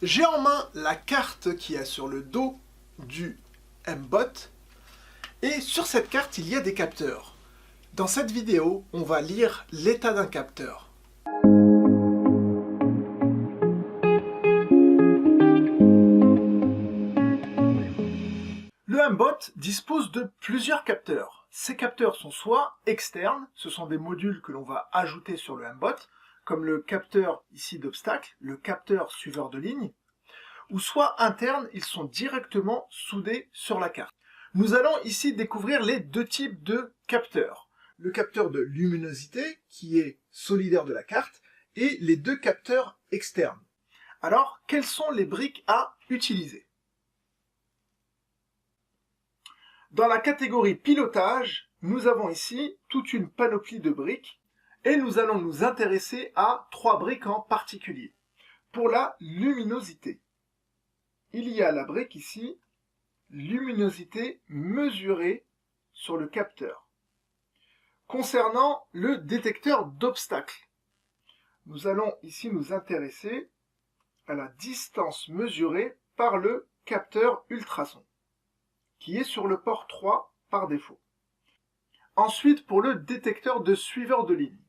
J'ai en main la carte qui est sur le dos du MBOT et sur cette carte il y a des capteurs. Dans cette vidéo, on va lire l'état d'un capteur. Le MBOT dispose de plusieurs capteurs. Ces capteurs sont soit externes, ce sont des modules que l'on va ajouter sur le MBOT, comme le capteur ici d'obstacle, le capteur suiveur de ligne, ou soit internes, ils sont directement soudés sur la carte. Nous allons ici découvrir les deux types de capteurs. Le capteur de luminosité, qui est solidaire de la carte, et les deux capteurs externes. Alors, quelles sont les briques à utiliser? Dans la catégorie pilotage, nous avons ici toute une panoplie de briques et nous allons nous intéresser à trois briques en particulier. Pour la luminosité, il y a la brique ici, luminosité mesurée sur le capteur. Concernant le détecteur d'obstacles, nous allons ici nous intéresser à la distance mesurée par le capteur ultrason, qui est sur le port 3 par défaut. Ensuite, pour le détecteur de suiveur de ligne.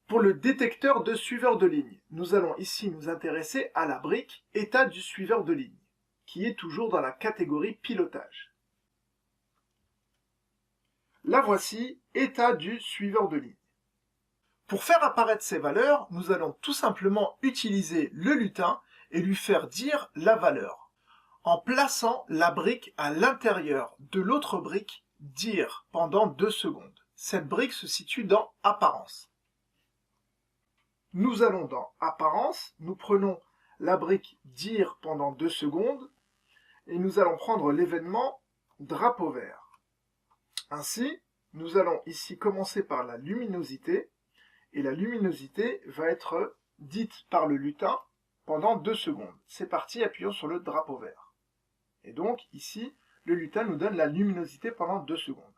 Pour le détecteur de suiveur de ligne, nous allons ici nous intéresser à la brique état du suiveur de ligne, qui est toujours dans la catégorie pilotage. La voici, état du suiveur de ligne. Pour faire apparaître ces valeurs, nous allons tout simplement utiliser le lutin et lui faire dire la valeur, en plaçant la brique à l'intérieur de l'autre brique dire pendant 2 secondes. Cette brique se situe dans apparence. Nous allons dans apparence, nous prenons la brique dire pendant 2 secondes et nous allons prendre l'événement drapeau vert. Ainsi, nous allons ici commencer par la luminosité et la luminosité va être dite par le lutin pendant 2 secondes. C'est parti, appuyons sur le drapeau vert. Et donc ici, le lutin nous donne la luminosité pendant 2 secondes.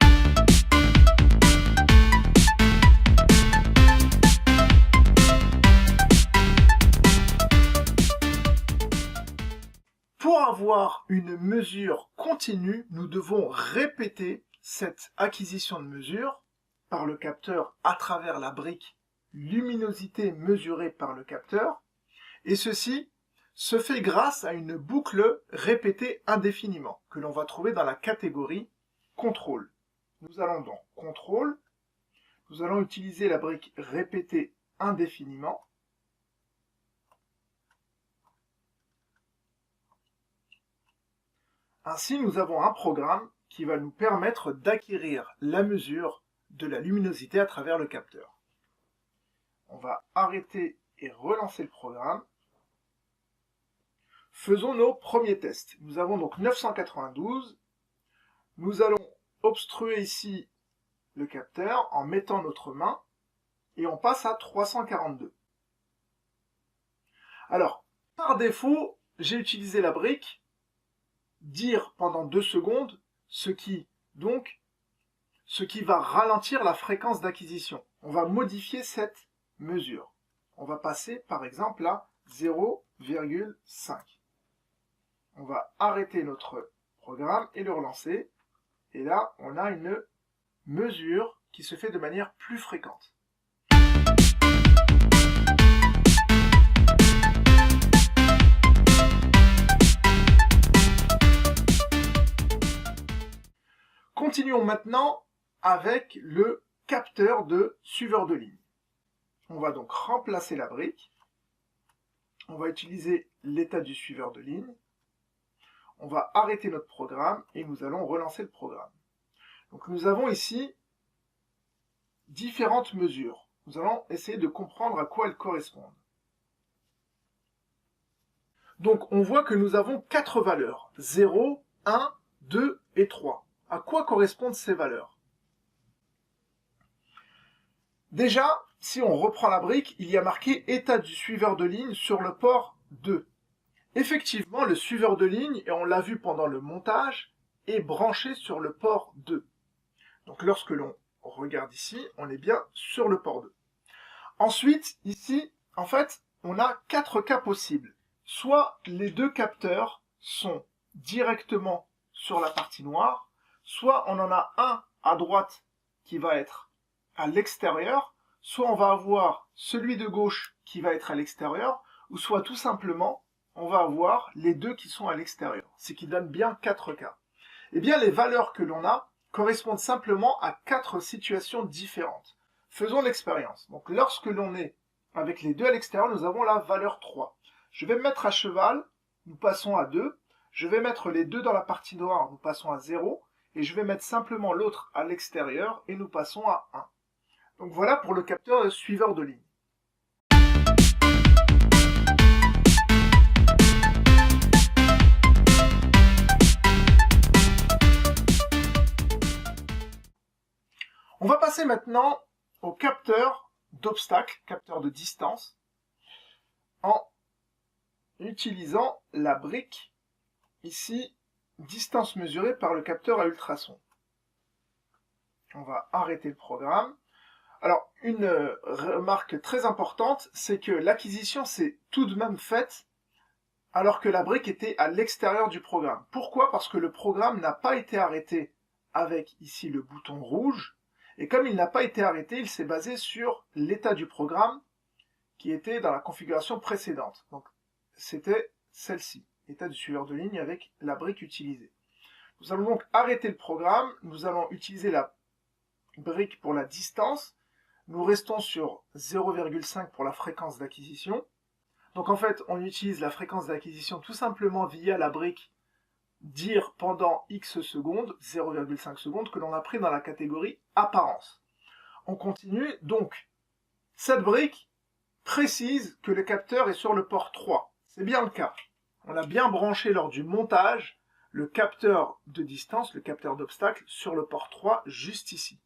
Pour avoir une mesure continue, nous devons répéter cette acquisition de mesure par le capteur à travers la brique luminosité mesurée par le capteur, et ceci se fait grâce à une boucle répétée indéfiniment, que l'on va trouver dans la catégorie contrôle. Nous allons dans contrôle, nous allons utiliser la brique répétée indéfiniment, ainsi nous avons un programme qui va nous permettre d'acquérir la mesure de la luminosité à travers le capteur. On va arrêter et relancer le programme. Faisons nos premiers tests. Nous avons donc 992. Nous allons obstruer ici le capteur en mettant notre main et on passe à 342. Alors, par défaut, j'ai utilisé la brique dire pendant 2 secondes, ce qui va ralentir la fréquence d'acquisition. On va modifier cette mesure. On va passer par exemple à 0,5. On va arrêter notre programme et le relancer. Et là, on a une mesure qui se fait de manière plus fréquente. Continuons maintenant avec le capteur de suiveur de ligne. On va donc remplacer la brique. On va utiliser l'état du suiveur de ligne. On va arrêter notre programme et nous allons relancer le programme. Donc nous avons ici différentes mesures. Nous allons essayer de comprendre à quoi elles correspondent. Donc on voit que nous avons 4 valeurs. 0, 1, 2 et 3. À quoi correspondent ces valeurs? Déjà, si on reprend la brique, il y a marqué état du suiveur de ligne sur le port 2. Effectivement, le suiveur de ligne, et on l'a vu pendant le montage, est branché sur le port 2. Donc lorsque l'on regarde ici, on est bien sur le port 2. Ensuite, ici, en fait, on a 4 cas possibles. soit les deux capteurs sont directement sur la partie noire, soit on en a un à droite qui va être à l'extérieur, soit on va avoir celui de gauche qui va être à l'extérieur, ou soit tout simplement on va avoir les deux qui sont à l'extérieur, ce qui donne bien 4 cas. Eh bien les valeurs que l'on a correspondent simplement à 4 situations différentes. Faisons l'expérience. Donc lorsque l'on est avec les deux à l'extérieur, nous avons la valeur 3. Je vais me mettre à cheval, nous passons à 2. Je vais mettre les deux dans la partie noire, nous passons à 0. Et je vais mettre simplement l'autre à l'extérieur et nous passons à 1. Donc voilà pour le capteur suiveur de ligne. On va passer maintenant au capteur d'obstacle, capteur de distance, en utilisant la brique, ici, distance mesurée par le capteur à ultrasons. On va arrêter le programme. Alors, une remarque très importante, c'est que l'acquisition s'est tout de même faite alors que la brique était à l'extérieur du programme. Pourquoi? Parce que le programme n'a pas été arrêté avec ici le bouton rouge, et comme il n'a pas été arrêté, il s'est basé sur l'état du programme qui était dans la configuration précédente. Donc, c'était celle-ci, état du suiveur de ligne avec la brique utilisée. Nous allons donc arrêter le programme, nous allons utiliser la brique pour la distance, nous restons sur 0,5 pour la fréquence d'acquisition. Donc en fait, on utilise la fréquence d'acquisition tout simplement via la brique dire pendant X secondes, 0,5 secondes, que l'on a pris dans la catégorie apparence. On continue, donc cette brique précise que le capteur est sur le port 3. C'est bien le cas. On a bien branché lors du montage le capteur de distance, le capteur d'obstacle, sur le port 3, juste ici,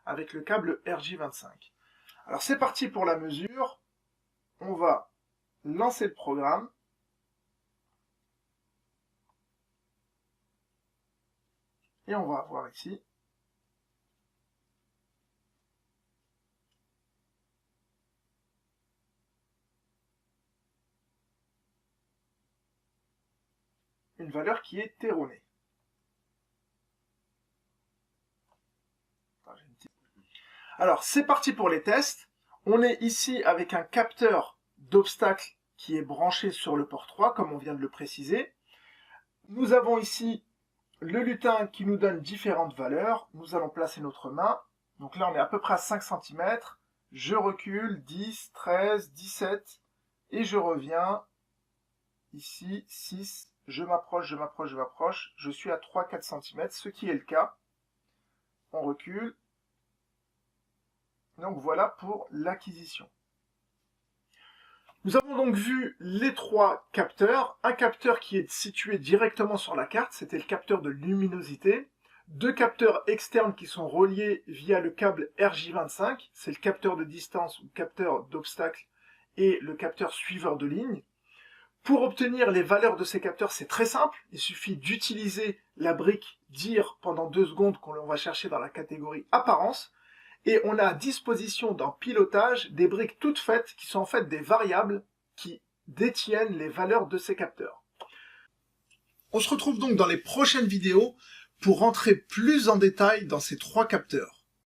avec le câble RJ25. Alors c'est parti pour la mesure. On va lancer le programme. Et on va avoir ici une valeur qui est erronée. Alors, c'est parti pour les tests. On est ici avec un capteur d'obstacle qui est branché sur le port 3, comme on vient de le préciser. Nous avons ici le lutin qui nous donne différentes valeurs. Nous allons placer notre main. Donc là, on est à peu près à 5 cm. Je recule, 10, 13, 17. Et je reviens ici, 6. Je m'approche, je m'approche, je m'approche. Je suis à 3-4 cm, ce qui est le cas. On recule. Donc voilà pour l'acquisition. Nous avons donc vu les 3 capteurs. Un capteur qui est situé directement sur la carte, c'était le capteur de luminosité. 2 capteurs externes qui sont reliés via le câble RJ25, c'est le capteur de distance ou capteur d'obstacle et le capteur suiveur de ligne. Pour obtenir les valeurs de ces capteurs, c'est très simple. Il suffit d'utiliser la brique dire pendant 2 secondes qu'on va chercher dans la catégorie apparence. Et on a à disposition dans pilotage des briques toutes faites qui sont en fait des variables qui détiennent les valeurs de ces capteurs. On se retrouve donc dans les prochaines vidéos pour rentrer plus en détail dans ces 3 capteurs.